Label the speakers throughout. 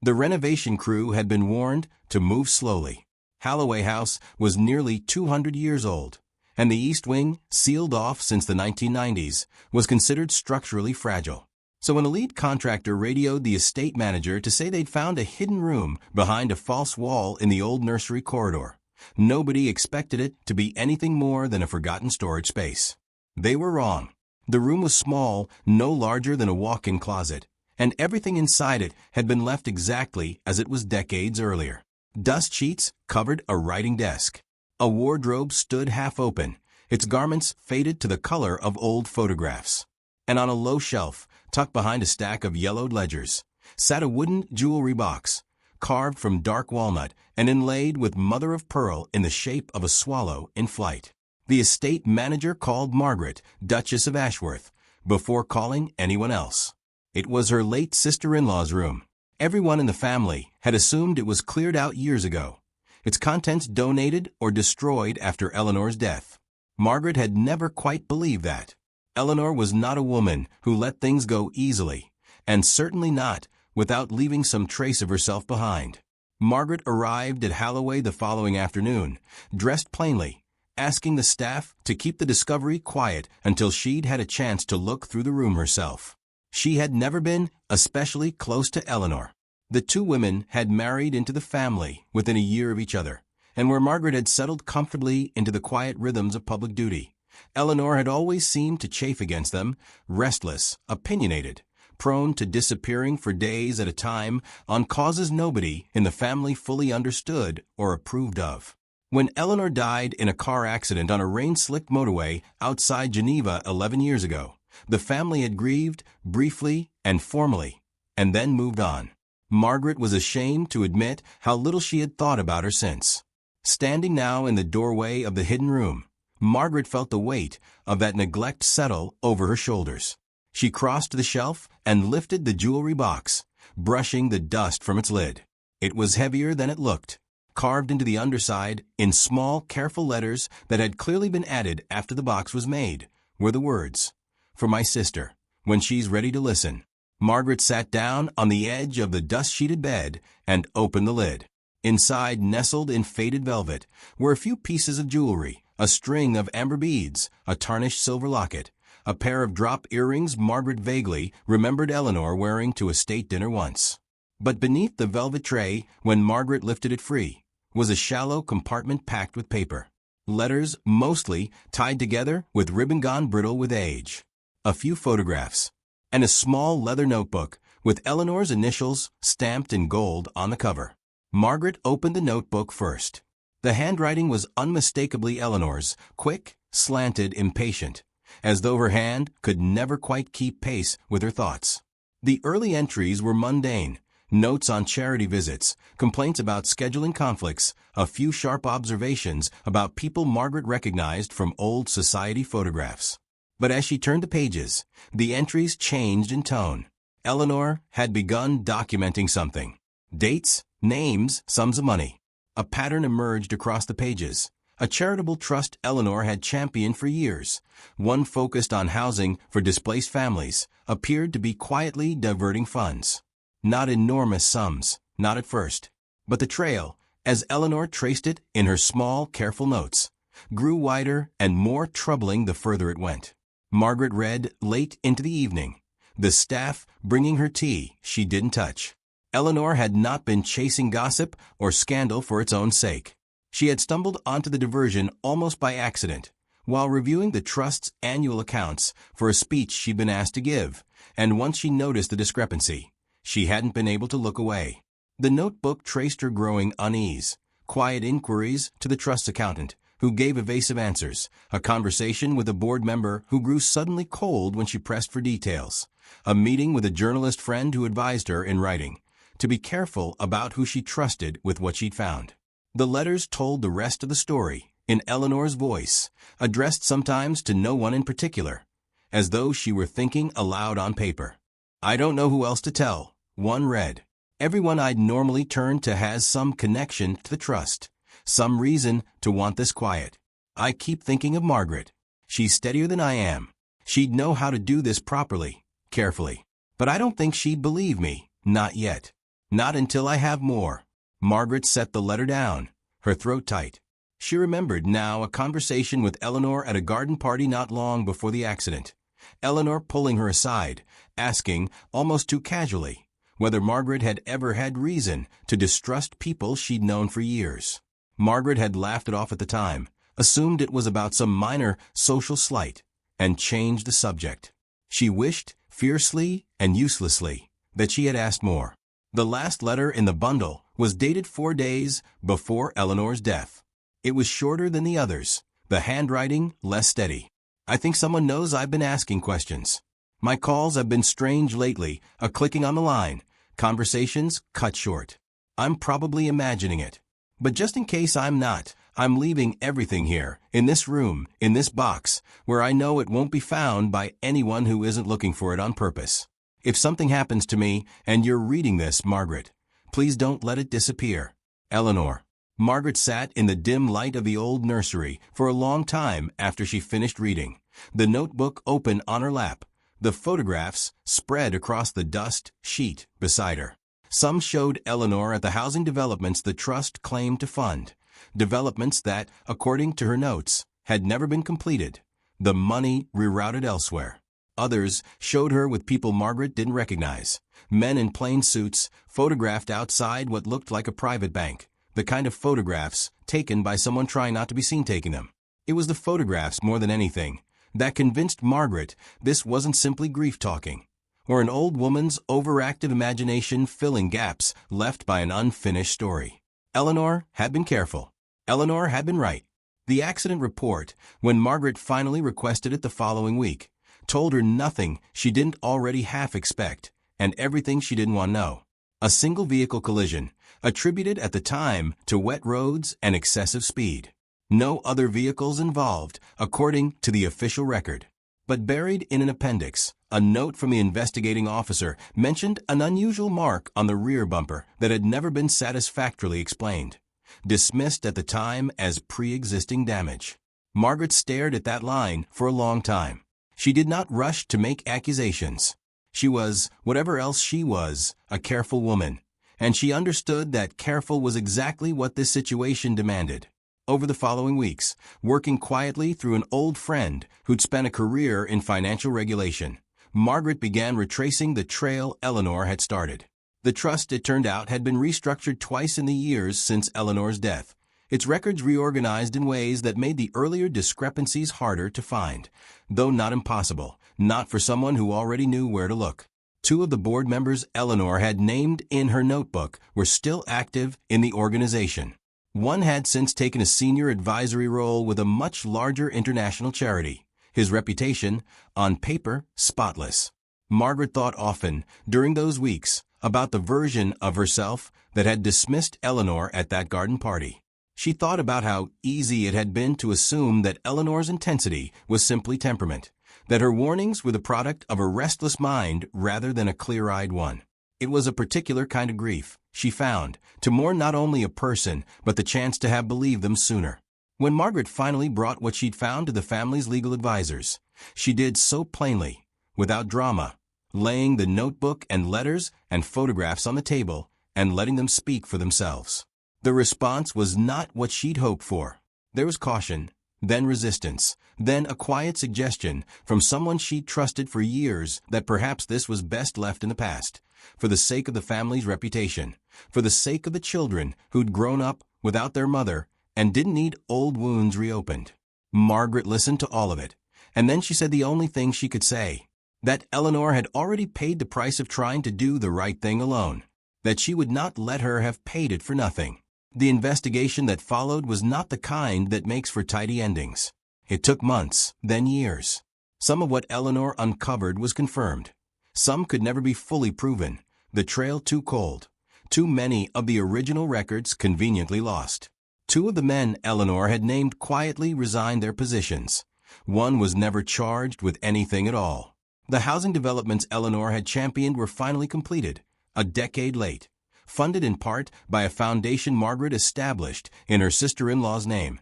Speaker 1: The renovation crew had been warned to move slowly. Halloway House was nearly 200 years old, and the East Wing, sealed off since the 1990s, was considered structurally fragile. So when a lead contractor radioed the estate manager to say they'd found a hidden room behind a false wall in the old nursery corridor, nobody expected it to be anything more than a forgotten storage space. They were wrong. The room was small, no larger than a walk-in closet, and everything inside it had been left exactly as it was decades earlier. Dust sheets covered a writing desk. A wardrobe stood half open, its garments faded to the color of old photographs. And on a low shelf, tucked behind a stack of yellowed ledgers, sat a wooden jewelry box, carved from dark walnut and inlaid with mother of pearl in the shape of a swallow in flight. The estate manager called Margaret, Duchess of Ashworth, before calling anyone else. It was her late sister-in-law's room. Everyone in the family had assumed it was cleared out years ago, its contents donated or destroyed after Eleanor's death. Margaret had never quite believed that. Eleanor was not a woman who let things go easily, and certainly not without leaving some trace of herself behind. Margaret arrived at Halloway the following afternoon, dressed plainly, asking the staff to keep the discovery quiet until she'd had a chance to look through the room herself. She had never been especially close to Eleanor. The two women had married into the family within a year of each other, and where Margaret had settled comfortably into the quiet rhythms of public duty, Eleanor had always seemed to chafe against them, restless, opinionated, prone to disappearing for days at a time on causes nobody in the family fully understood or approved of. When Eleanor died in a car accident on a rain-slicked motorway outside Geneva 11 years ago, the family had grieved briefly and formally, and then moved on. Margaret was ashamed to admit how little she had thought about her since. Standing now in the doorway of the hidden room, Margaret felt the weight of that neglect settle over her shoulders. She crossed to the shelf and lifted the jewelry box, brushing the dust from its lid. It was heavier than it looked. Carved into the underside, in small, careful letters that had clearly been added after the box was made, were the words, "For my sister, when she's ready to listen." Margaret sat down on the edge of the dust-sheeted bed and opened the lid. Inside, nestled in faded velvet, were a few pieces of jewelry, a string of amber beads, a tarnished silver locket, a pair of drop earrings Margaret vaguely remembered Eleanor wearing to a state dinner once. But beneath the velvet tray, when Margaret lifted it free, was a shallow compartment packed with paper. Letters, mostly tied together with ribbon gone brittle with age. A few photographs, and a small leather notebook with Eleanor's initials stamped in gold on the cover. Margaret opened the notebook first. The handwriting was unmistakably Eleanor's, quick, slanted, impatient, as though her hand could never quite keep pace with her thoughts. The early entries were mundane, notes on charity visits, complaints about scheduling conflicts, a few sharp observations about people Margaret recognized from old society photographs. But as she turned the pages, the entries changed in tone. Eleanor had begun documenting something. Dates, names, sums of money. A pattern emerged across the pages. A charitable trust Eleanor had championed for years, one focused on housing for displaced families, appeared to be quietly diverting funds. Not enormous sums, not at first. But the trail, as Eleanor traced it in her small, careful notes, grew wider and more troubling the further it went. Margaret read late into the evening, the staff bringing her tea she didn't touch. Eleanor had not been chasing gossip or scandal for its own sake. She had stumbled onto the diversion almost by accident, while reviewing the trust's annual accounts for a speech she'd been asked to give, and once she noticed the discrepancy, she hadn't been able to look away. The notebook traced her growing unease, quiet inquiries to the trust's accountant, who gave evasive answers, a conversation with a board member who grew suddenly cold when she pressed for details, a meeting with a journalist friend who advised her in writing to be careful about who she trusted with what she'd found. The letters told the rest of the story, in Eleanor's voice, addressed sometimes to no one in particular, as though she were thinking aloud on paper. "I don't know who else to tell," one read. "Everyone I'd normally turn to has some connection to the trust, some reason to want this quiet. I keep thinking of Margaret. She's steadier than I am. She'd know how to do this properly, carefully. But I don't think she'd believe me, not yet. Not until I have more. Margaret set the letter down, her throat tight. She remembered now a conversation with Eleanor at a garden party not long before the accident. Eleanor pulling her aside, asking, almost too casually, whether Margaret had ever had reason to distrust people she'd known for years. Margaret had laughed it off at the time, assumed it was about some minor social slight, and changed the subject. She wished, fiercely and uselessly, that she had asked more. The last letter in the bundle was dated 4 days before Eleanor's death. It was shorter than the others, the handwriting less steady. I think someone knows I've been asking questions. My calls have been strange lately, a clicking on the line, conversations cut short. I'm probably imagining it. But just in case I'm not, I'm leaving everything here, in this room, in this box, where I know it won't be found by anyone who isn't looking for it on purpose. If something happens to me, and you're reading this, Margaret, please don't let it disappear. Eleanor. Margaret sat in the dim light of the old nursery for a long time after she finished reading, the notebook open on her lap, the photographs spread across the dust sheet beside her. Some showed Eleanor at the housing developments the trust claimed to fund, developments that, according to her notes, had never been completed, the money rerouted elsewhere. Others showed her with people Margaret didn't recognize, men in plain suits photographed outside what looked like a private bank, the kind of photographs taken by someone trying not to be seen taking them. It was the photographs more than anything that convinced Margaret this wasn't simply grief talking, or an old woman's overactive imagination filling gaps left by an unfinished story. Eleanor had been careful. Eleanor had been right. The accident report, when Margaret finally requested it the following week, told her nothing she didn't already half expect, and everything she didn't want to know. A single vehicle collision, attributed at the time to wet roads and excessive speed. No other vehicles involved, according to the official record. But buried in an appendix, a note from the investigating officer mentioned an unusual mark on the rear bumper that had never been satisfactorily explained, dismissed at the time as pre-existing damage. Margaret stared at that line for a long time. She did not rush to make accusations. She was, whatever else she was, a careful woman, and she understood that careful was exactly what this situation demanded. Over the following weeks, working quietly through an old friend who'd spent a career in financial regulation, Margaret began retracing the trail Eleanor had started. The trust, it turned out, had been restructured twice in the years since Eleanor's death, its records reorganized in ways that made the earlier discrepancies harder to find, though not impossible, not for someone who already knew where to look. 2 of the board members Eleanor had named in her notebook were still active in the organization. One had since taken a senior advisory role with a much larger international charity, his reputation, on paper, spotless. Margaret thought often, during those weeks, about the version of herself that had dismissed Eleanor at that garden party. She thought about how easy it had been to assume that Eleanor's intensity was simply temperament, that her warnings were the product of a restless mind rather than a clear-eyed one. It was a particular kind of grief, she found, to mourn not only a person, but the chance to have believed them sooner. When Margaret finally brought what she'd found to the family's legal advisors, she did so plainly, without drama, laying the notebook and letters and photographs on the table and letting them speak for themselves. The response was not what she'd hoped for. There was caution, then resistance, then a quiet suggestion from someone she'd trusted for years that perhaps this was best left in the past, for the sake of the family's reputation, for the sake of the children who'd grown up without their mother and didn't need old wounds reopened. Margaret listened to all of it, and then she said the only thing she could say, that Eleanor had already paid the price of trying to do the right thing alone, that she would not let her have paid it for nothing. The investigation that followed was not the kind that makes for tidy endings. It took months, then years. Some of what Eleanor uncovered was confirmed. Some could never be fully proven, the trail too cold. Too many of the original records conveniently lost. 2 of the men Eleanor had named quietly resigned their positions. One was never charged with anything at all. The housing developments Eleanor had championed were finally completed, a decade late, funded in part by a foundation Margaret established in her sister-in-law's name,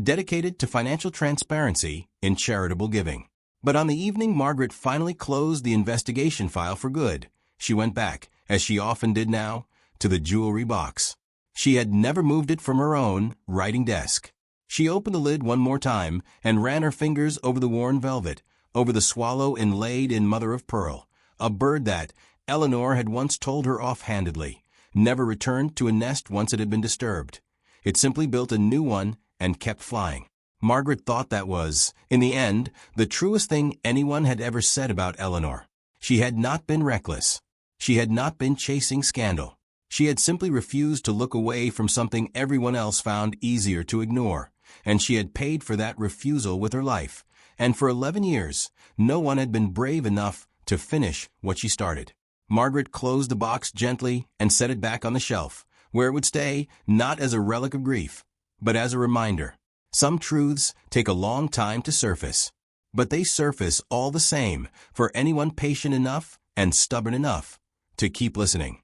Speaker 1: dedicated to financial transparency in charitable giving. But on the evening Margaret finally closed the investigation file for good, she went back, as she often did now, to the jewelry box. She had never moved it from her own writing desk. She opened the lid one more time and ran her fingers over the worn velvet, over the swallow inlaid in mother of pearl, a bird that, Eleanor had once told her offhandedly, never returned to a nest once it had been disturbed. It simply built a new one and kept flying. Margaret thought that was, in the end, the truest thing anyone had ever said about Eleanor. She had not been reckless. She had not been chasing scandal. She had simply refused to look away from something everyone else found easier to ignore, and she had paid for that refusal with her life. And for 11 years, no one had been brave enough to finish what she started. Margaret closed the box gently and set it back on the shelf, where it would stay not as a relic of grief, but as a reminder. Some truths take a long time to surface, but they surface all the same for anyone patient enough and stubborn enough to keep listening.